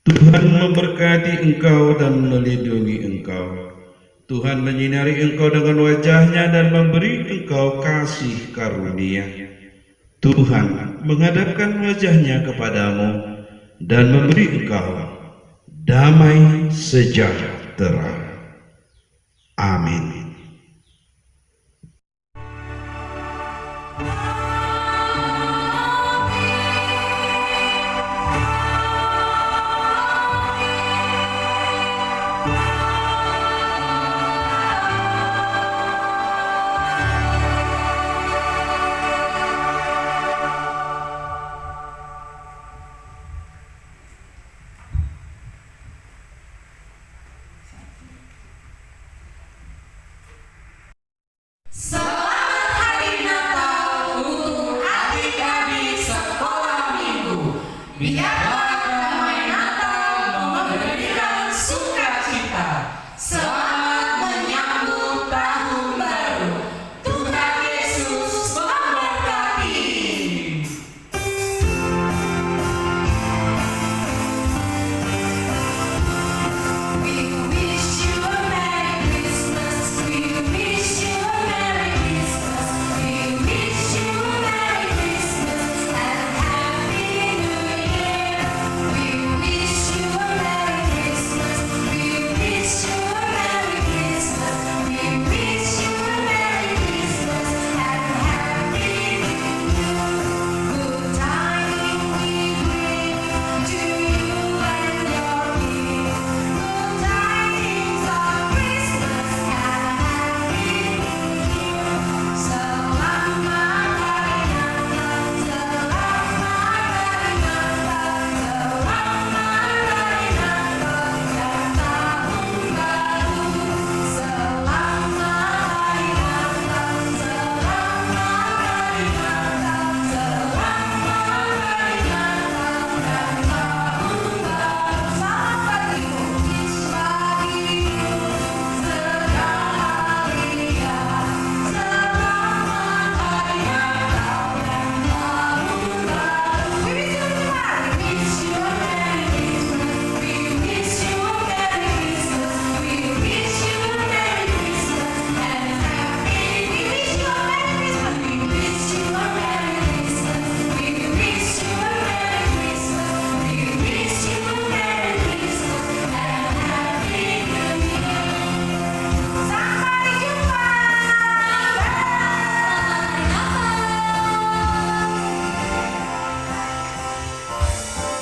Tuhan memberkati engkau dan melindungi engkau. Tuhan menyinari engkau dengan wajah-Nya dan memberi engkau kasih karunia. Tuhan menghadapkan wajah-Nya kepadamu dan memberi engkau damai sejahtera. Amin.